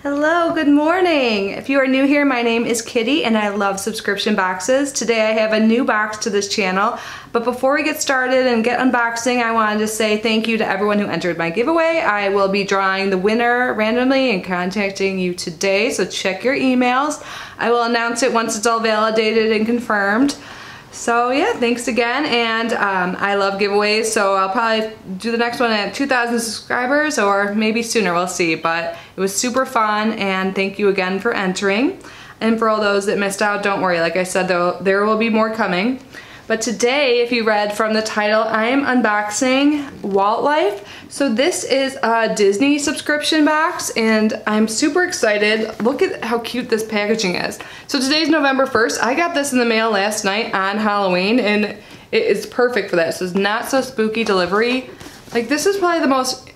Hello, good morning. If you are new here, my name is Kitty and I love subscription boxes. Today I have a new box to this channel, but before we get started and get unboxing, I wanted to say thank you to everyone who entered my giveaway. I will be drawing the winner randomly and contacting you today, so check your emails. I will announce it once it's all validated and confirmed. So yeah, thanks again, and I love giveaways, so I'll probably do the next one at 2,000 subscribers or maybe sooner, we'll see, but it was super fun and thank you again for entering. And for all those that missed out, don't worry, like I said, there will be more coming. But today, if you read from the title, I am unboxing Walt Life. So this is a Disney subscription box and I'm super excited. Look at how cute this packaging is. So today's November 1st. I got this in the mail last night on Halloween and it is perfect for that. So it's not so spooky delivery. Like this is probably the most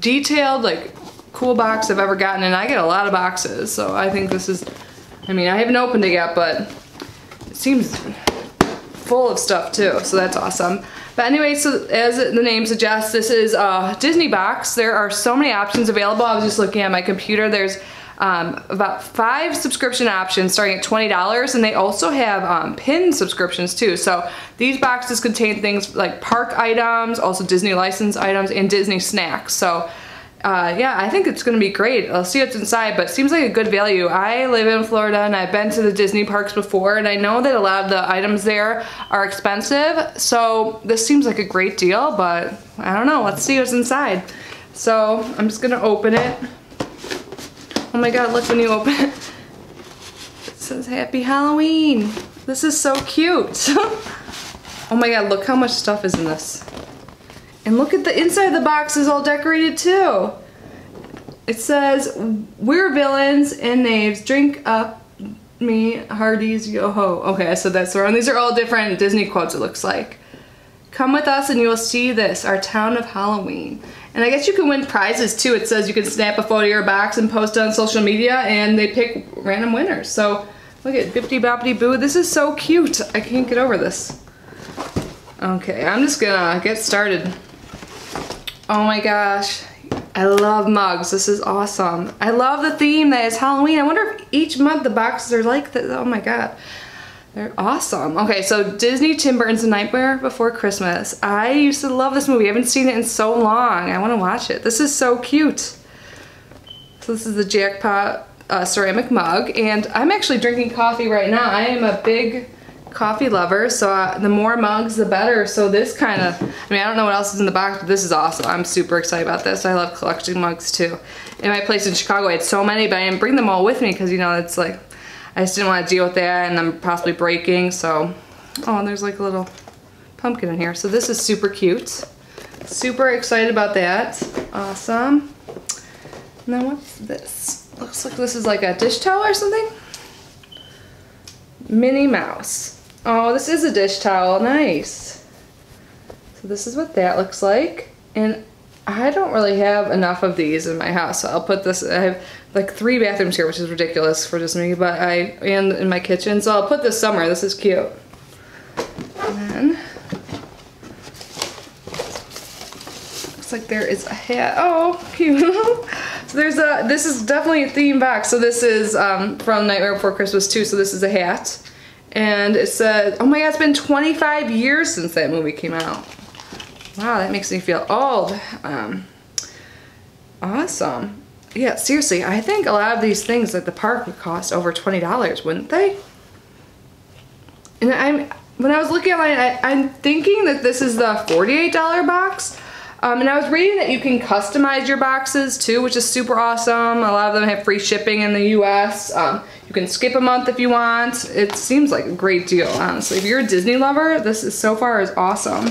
detailed, cool box I've ever gotten, and I get a lot of boxes. So I think this is, I haven't opened it yet, but it seems full of stuff too, so that's awesome. But anyway, so as the name suggests, this is a Disney box. There are so many options available. I was just looking at my computer. There's about 5 subscription options starting at $20, and they also have pin subscriptions too. So these boxes contain things like park items, also Disney license items, and Disney snacks. So yeah, I think it's gonna be great. I'll see what's inside, but it seems like a good value. I live in Florida and I've been to the Disney parks before, and I know that a lot of the items there are expensive, so this seems like a great deal, but I don't know, let's see what's inside. So I'm just gonna open it. Oh my god, look when you open it. It says Happy Halloween. This is so cute. Oh my god, look how much stuff is in this. And look at the inside of the box is all decorated too. It says, "We're villains and knaves, drink up me hearties, yo-ho." Okay, so that's wrong. These are all different Disney quotes, it looks like. "Come with us and you will see this, our town of Halloween." And I guess you can win prizes too. It says you can snap a photo of your box and post it on social media, and they pick random winners. So look at Bippity Boppity Boo. This is so cute. I can't get over this. Okay, I'm just gonna get started. Oh my gosh, I love mugs. This is awesome. I love the theme that is Halloween. I wonder if each month the boxes are like this. Oh my god, they're awesome. Okay, so Disney Tim Burton's A Nightmare Before Christmas. I used to love this movie. I haven't seen it in so long. I want to watch it. This is so cute. So this is the Jackpot ceramic mug, and I'm actually drinking coffee right now. I am a big coffee lover, so the more mugs the better. So this kind of, I don't know what else is in the box, but this is awesome. I'm super excited about this. I love collecting mugs too. In my place in Chicago I had so many, but I didn't bring them all with me because, you know, it's like I just didn't want to deal with that and them possibly breaking. So, oh, and there's like a little pumpkin in here. So this is super cute. Super excited about that. Awesome. And then what's this? Looks like this is like a dish towel or something. Minnie Mouse. Oh, this is a dish towel. Nice. So this is what that looks like. And I don't really have enough of these in my house, so I'll put this. I have like 3 bathrooms here, which is ridiculous for just me, but and in my kitchen, so I'll put this somewhere. This is cute. And then looks like there is a hat. Oh, cute. So this is definitely a theme box. So this is from Nightmare Before Christmas too. So this is a hat. And it says, oh my god, it's been 25 years since that movie came out. Wow, that makes me feel old. Awesome. Yeah, seriously, I think a lot of these things at the park would cost over $20, wouldn't they? And when I was looking at it, I'm thinking that this is the $48 box. And I was reading that you can customize your boxes too, which is super awesome. A lot of them have free shipping in the US. You can skip a month if you want. It seems like a great deal, honestly. If you're a Disney lover, this is so far is awesome.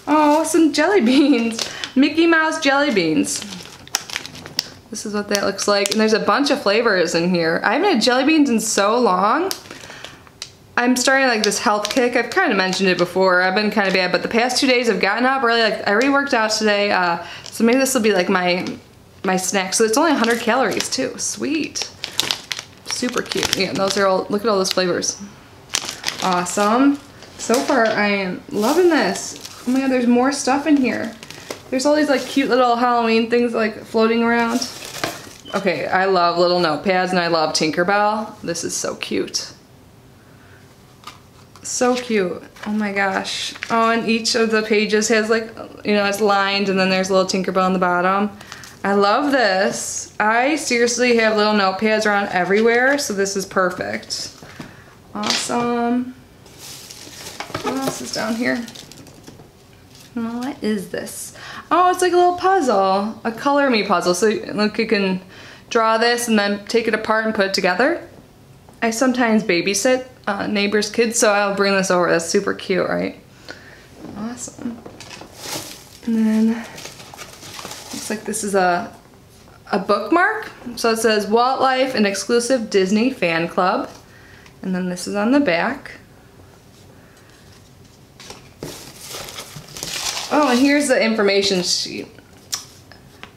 Oh, some jelly beans. Mickey Mouse jelly beans. This is what that looks like. And there's a bunch of flavors in here. I haven't had jelly beans in so long. I'm starting like this health kick. I've kind of mentioned it before. I've been kind of bad, but the past 2 days I've gotten up really, I already worked out today, so maybe this will be like my snack. So it's only 100 calories too. Sweet. Super cute. Yeah, those are all, look at all those flavors. Awesome. So far I am loving this. Oh my god, there's more stuff in here. There's all these like cute little Halloween things like floating around. Okay, I love little notepads and I love Tinkerbell. This is so cute. So cute. Oh my gosh. Oh, and each of the pages has like, you know, it's lined and then there's a little Tinkerbell on the bottom. I love this. I seriously have little notepads around everywhere, so this is perfect. Awesome. What else is down here? Oh, what is this? Oh, it's like a little puzzle. A color me puzzle. So look, you can draw this and then take it apart and put it together. I sometimes babysit neighbors' kids, so I'll bring this over. That's super cute, right? Awesome. And then looks like this is a bookmark. So it says Walt Life, an exclusive Disney fan club. And then this is on the back. Oh, and here's the information sheet.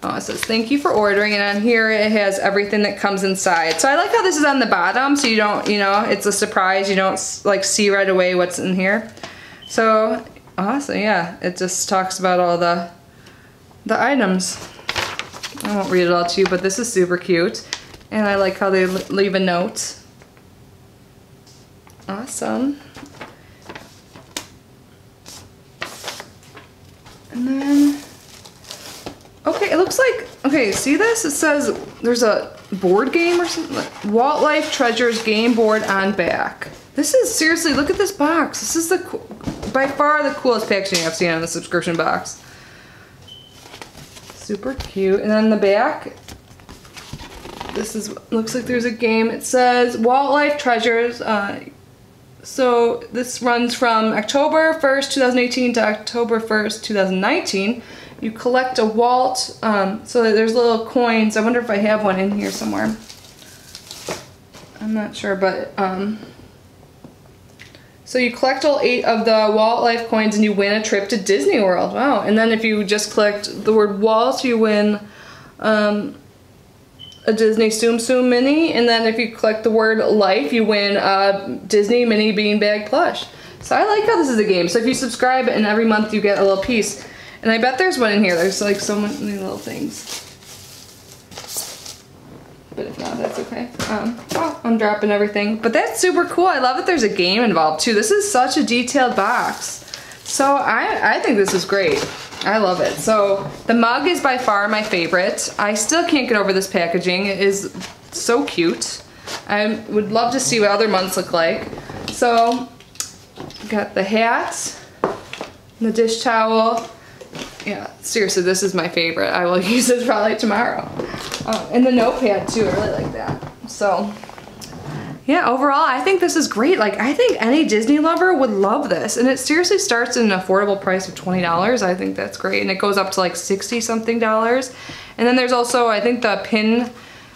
Oh, it says thank you for ordering, and on here it has everything that comes inside. So I like how this is on the bottom, so you don't, you know, it's a surprise. You don't like see right away what's in here. So awesome, yeah. It just talks about all the items. I won't read it all to you, but this is super cute, and I like how they leave a note. Awesome. And then, okay, it looks like, okay, see this? It says there's a board game or something. Like Walt Life Treasures game board on back. This is, seriously, look at this box. This is by far the coolest packaging I've seen on the subscription box. Super cute. And then the back, this is, looks like there's a game. It says Walt Life Treasures. So this runs from October 1st, 2018 to October 1st, 2019. You collect a Walt, so there's little coins. I wonder if I have one in here somewhere. I'm not sure, but so you collect all 8 of the Walt Life coins and you win a trip to Disney World. Wow. And then if you just collect the word Walt, you win a Disney Tsum Tsum mini, and then if you collect the word life, you win a Disney mini beanbag plush. So I like how this is a game. So if you subscribe and every month you get a little piece, and I bet there's one in here. There's like so many little things. But if not, that's okay. Oh, I'm dropping everything. But that's super cool. I love that there's a game involved too. This is such a detailed box. So I think this is great. I love it. So the mug is by far my favorite. I still can't get over this packaging. It is so cute. I would love to see what other mugs look like. So got the hat, the dish towel. Yeah, seriously, this is my favorite. I will use this probably tomorrow. And the notepad too, I really like that. So yeah, overall, I think this is great. Like, I think any Disney lover would love this. And it seriously starts at an affordable price of $20. I think that's great. And it goes up to like 60-something dollars. And then there's also, I think the pin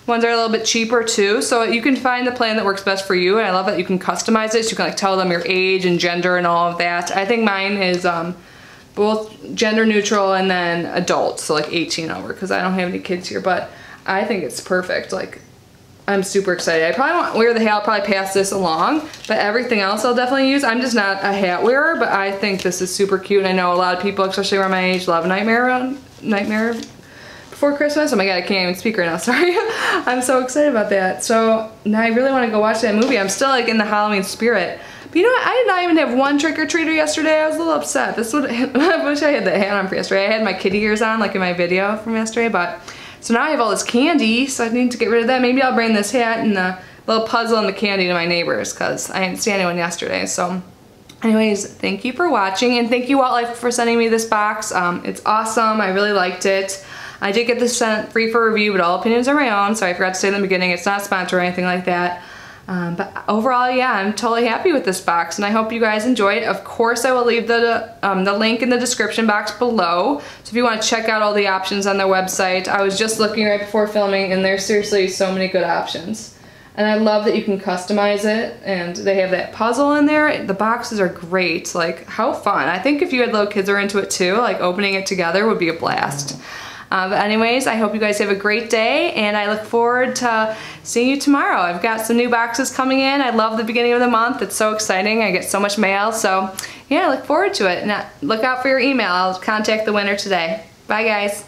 ones are a little bit cheaper too. So you can find the plan that works best for you. And I love that you can customize it. So you can like tell them your age and gender and all of that. I think mine is both gender neutral and then adult. So like 18 over, because I don't have any kids here. But I think it's perfect. Like, I'm super excited. I probably won't wear the hat. I'll probably pass this along, but everything else I'll definitely use. I'm just not a hat wearer, but I think this is super cute. And I know a lot of people, especially around my age, love Nightmare Before Christmas. Oh my god, I can't even speak right now. Sorry. I'm so excited about that. So now I really want to go watch that movie. I'm still like in the Halloween spirit. But you know what? I did not even have one trick-or-treater yesterday. I was a little upset. This would I wish I had the hat on for yesterday. I had my kitty ears on like in my video from yesterday, but so now I have all this candy, so I need to get rid of that. Maybe I'll bring this hat and the little puzzle and the candy to my neighbors, because I didn't see anyone yesterday. So anyways, thank you for watching, and thank you Walt Life for sending me this box. It's awesome. I really liked it. I did get this sent free for review, but all opinions are my own. Sorry, I forgot to say in the beginning, it's not sponsored or anything like that. But overall, yeah, I'm totally happy with this box, and I hope you guys enjoy it. Of course, I will leave the link in the description box below. So if you want to check out all the options on their website, I was just looking right before filming, and there's seriously so many good options. And I love that you can customize it, and they have that puzzle in there. The boxes are great. Like, how fun. I think if you had little kids who are into it too, like opening it together would be a blast. But anyways, I hope you guys have a great day, and I look forward to seeing you tomorrow. I've got some new boxes coming in. I love the beginning of the month. It's so exciting. I get so much mail. So yeah, I look forward to it. And look out for your email. I'll contact the winner today. Bye guys.